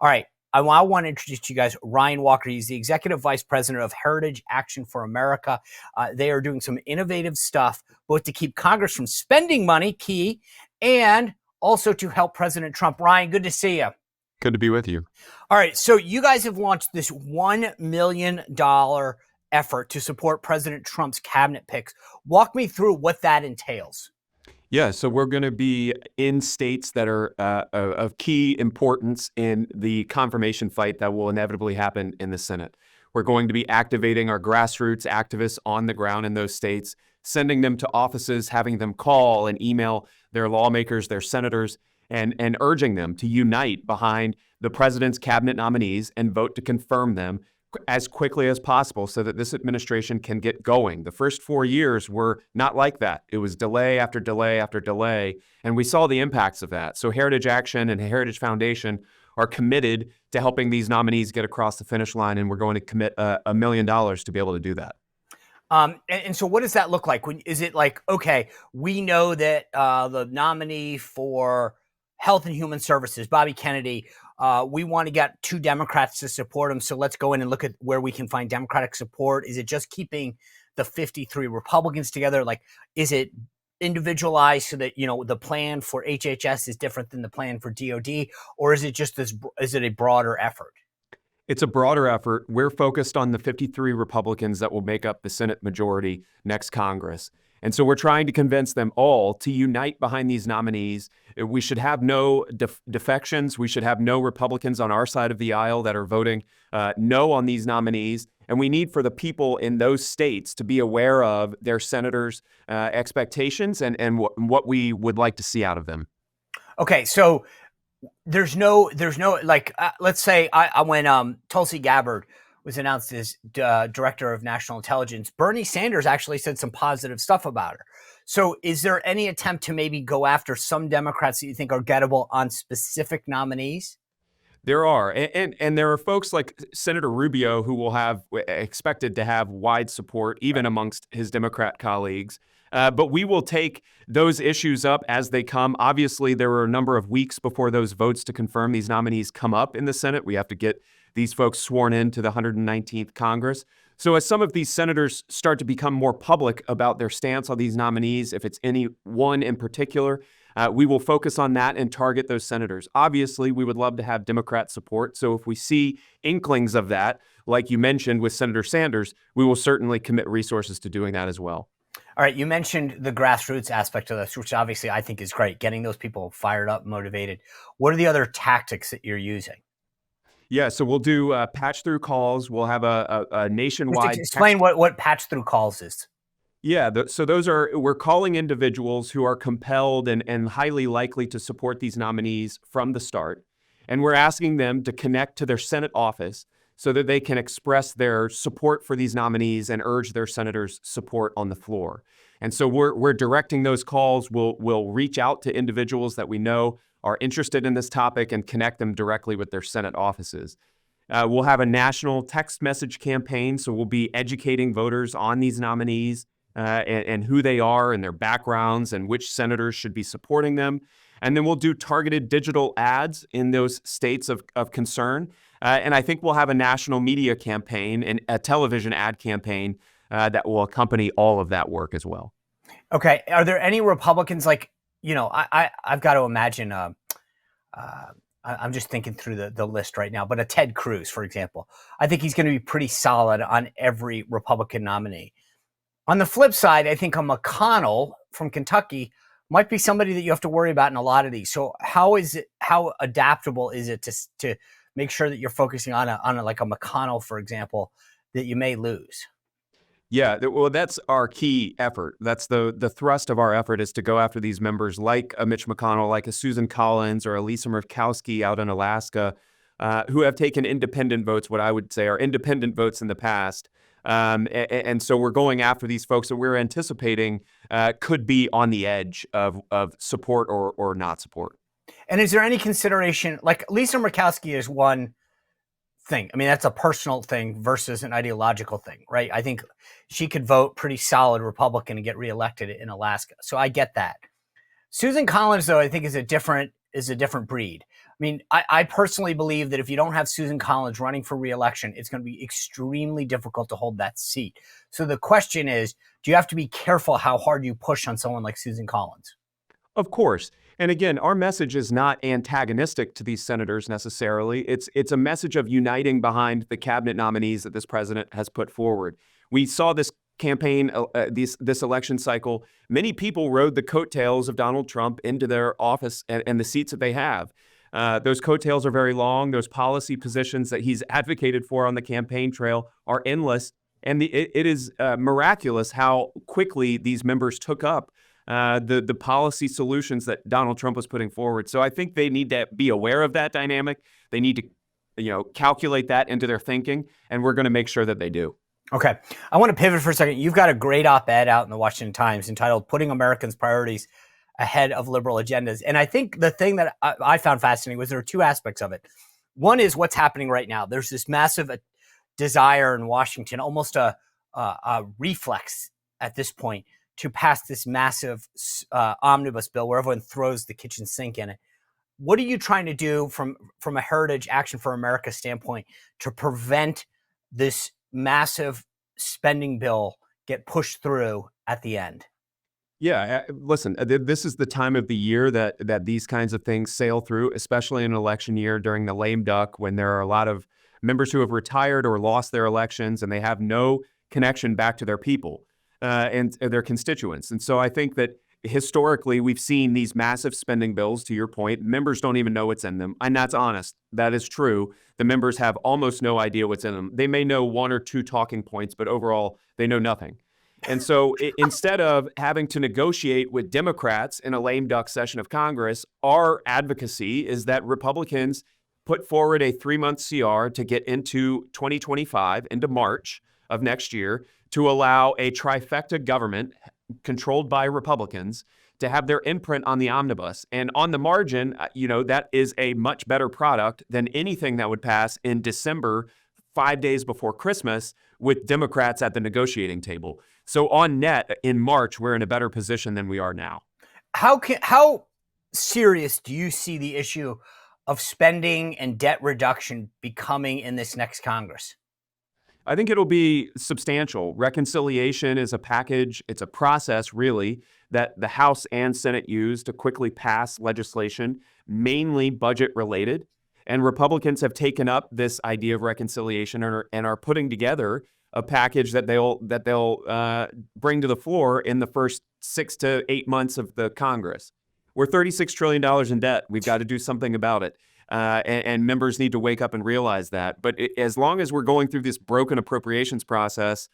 All right. I want to introduce to you guys Ryan Walker. He's the Executive Vice President of Heritage Action for America. They are doing some innovative stuff, both to keep Congress from spending money, key, and also to help President Trump. Ryan, good to see you. Good to be with you. All right. So you guys have launched this $1 million effort to support President Trump's cabinet picks. Walk me through what that entails. Yeah, so we're going to be in states that are of key importance in the confirmation fight that will inevitably happen in the Senate. We're going to be activating our grassroots activists on the ground in those states, sending them to offices, having them call and email their lawmakers, their senators, and urging them to unite behind the president's cabinet nominees and vote to confirm them as quickly as possible so that this administration can get going. The first 4 years were not like that. It was delay after delay after delay, and we saw the impacts of that. So Heritage Action and Heritage Foundation are committed to helping these nominees get across the finish line, and we're going to commit $1 million to be able to do that. And so what does that look like? Is it like, okay, we know that the nominee for Health and Human Services, Bobby Kennedy, we want to get 2 Democrats to support him. So let's go in and look at where we can find Democratic support. Is it just keeping the 53 Republicans together? Like, is it individualized so that, the plan for HHS is different than the plan for DOD? Or is it just is it a broader effort? It's a broader effort. We're focused on the 53 Republicans that will make up the Senate majority next Congress. And so we're trying to convince them all to unite behind these nominees. We should have no defections. We should have no Republicans on our side of the aisle that are voting no on these nominees. And we need for the people in those states to be aware of their senators' expectations and what we would like to see out of them. Okay, so there's no like, let's say when Tulsi Gabbard was announced as director of national intelligence, Bernie Sanders actually said some positive stuff about her. So is there any attempt to maybe go after some Democrats that you think are gettable on specific nominees? There are. And there are folks like Senator Rubio who will have expected to have wide support, even amongst his Democrat colleagues. But we will take those issues up as they come. Obviously, there are a number of weeks before those votes to confirm these nominees come up in the Senate. We have to get these folks sworn into the 119th Congress. So as some of these senators start to become more public about their stance on these nominees, if it's any one in particular, we will focus on that and target those senators. Obviously, we would love to have Democrat support. So if we see inklings of that, like you mentioned with Senator Sanders, we will certainly commit resources to doing that as well. All right, you mentioned the grassroots aspect of this, which obviously I think is great, getting those people fired up, motivated. What are the other tactics that you're using? Yeah, so we'll do patch-through calls. We'll have a nationwide... Explain what patch-through calls is. Yeah, so we're calling individuals who are compelled and highly likely to support these nominees from the start. And we're asking them to connect to their Senate office so that they can express their support for these nominees and urge their senators' support on the floor. And so we're directing those calls. We'll reach out to individuals that we know are interested in this topic and connect them directly with their Senate offices. We'll have a national text message campaign, so we'll be educating voters on these nominees and who they are and their backgrounds and which senators should be supporting them. And then we'll do targeted digital ads in those states of concern. And I think we'll have a national media campaign and a television ad campaign that will accompany all of that work as well. Okay. Are there any Republicans I've got to imagine, I'm just thinking through the list right now, but a Ted Cruz, for example, I think he's going to be pretty solid on every Republican nominee. On the flip side, I think a McConnell from Kentucky might be somebody that you have to worry about in a lot of these. So how adaptable is it to make sure that you're focusing on a McConnell, for example, that you may lose? Yeah, well, that's our key effort. That's the thrust of our effort, is to go after these members like a Mitch McConnell, like a Susan Collins or a Lisa Murkowski out in Alaska, who have taken independent votes, what I would say are independent votes in the past. And so we're going after these folks that we're anticipating could be on the edge of support or not support. And is there any consideration, like Lisa Murkowski is one thing. I mean, that's a personal thing versus an ideological thing, right? I think she could vote pretty solid Republican and get reelected in Alaska. So I get that. Susan Collins, though, I think is a different is a different breed. I mean, I personally believe that if you don't have Susan Collins running for re-election, it's going to be extremely difficult to hold that seat. So the question is, do you have to be careful how hard you push on someone like Susan Collins? Of course. And again, our message is not antagonistic to these senators necessarily. It's a message of uniting behind the cabinet nominees that this president has put forward. We saw this campaign, this election cycle. Many people rode the coattails of Donald Trump into their office and the seats that they have. Those coattails are very long. Those policy positions that he's advocated for on the campaign trail are endless. And it is miraculous how quickly these members took up the policy solutions that Donald Trump was putting forward. So I think they need to be aware of that dynamic. They need to, calculate that into their thinking, and we're going to make sure that they do. Okay. I want to pivot for a second. You've got a great op-ed out in the Washington Times entitled "Putting Americans' Priorities Ahead of Liberal Agendas." And I think the thing that I found fascinating was there are two aspects of it. One is what's happening right now. There's this massive desire in Washington, almost a reflex at this point, to pass this massive omnibus bill where everyone throws the kitchen sink in it. What are you trying to do from a Heritage Action for America standpoint to prevent this massive spending bill get pushed through at the end? Yeah, listen, this is the time of the year that these kinds of things sail through, especially in an election year during the lame duck when there are a lot of members who have retired or lost their elections and they have no connection back to their people and their constituents. And so I think that historically we've seen these massive spending bills, to your point. Members don't even know what's in them. And that's honest. That is true. The members have almost no idea what's in them. They may know one or two talking points, but overall they know nothing. And so instead of having to negotiate with Democrats in a lame duck session of Congress, our advocacy is that Republicans put forward a 3-month CR to get into 2025, into March of next year, to allow a trifecta government controlled by Republicans to have their imprint on the omnibus. And on the margin, that is a much better product than anything that would pass in December, 5 days before Christmas, with Democrats at the negotiating table. So on net, in March, we're in a better position than we are now. How serious do you see the issue of spending and debt reduction becoming in this next Congress? I think it'll be substantial. Reconciliation is a package. It's a process, really, that the House and Senate use to quickly pass legislation, mainly budget related. And Republicans have taken up this idea of reconciliation and are putting together a package that they'll bring to the floor in the first 6 to 8 months of the Congress. We're $36 trillion in debt. We've got to do something about it. And members need to wake up and realize that. But as long as we're going through this broken appropriations process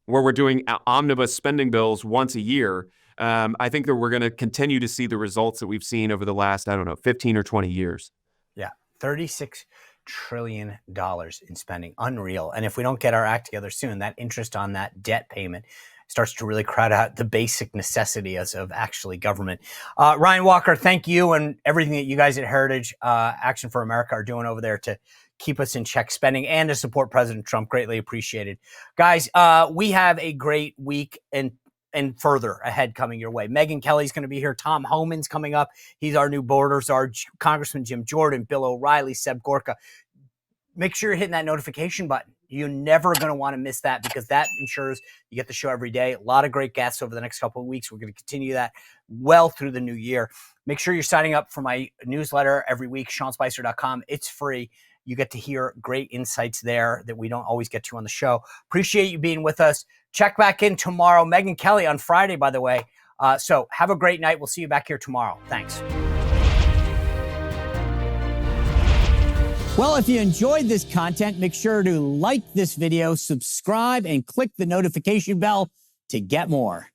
where we're doing omnibus spending bills once a year, I think that we're going to continue to see the results that we've seen over the last, 15 or 20 years. Yeah, $36 trillion in spending. Unreal. And if we don't get our act together soon, that interest on that debt payment starts to really crowd out the basic necessities of actually government. Ryan Walker, thank you and everything that you guys at Heritage Action for America are doing over there to keep us in check spending and to support President Trump. Greatly appreciated. Guys, we have a great week and further ahead coming your way. Megyn Kelly's going to be here. Tom Homan's coming up. He's our new border czar. Congressman Jim Jordan, Bill O'Reilly, Seb Gorka. Make sure you're hitting that notification button. You're never going to want to miss that because that ensures you get the show every day. A lot of great guests over the next couple of weeks. We're going to continue that well through the new year. Make sure you're signing up for my newsletter every week, SeanSpicer.com. It's free. You get to hear great insights there that we don't always get to on the show. Appreciate you being with us. Check back in tomorrow. Megyn Kelly on Friday, by the way. So have a great night. We'll see you back here tomorrow. Thanks. Well, if you enjoyed this content, make sure to like this video, subscribe, and click the notification bell to get more.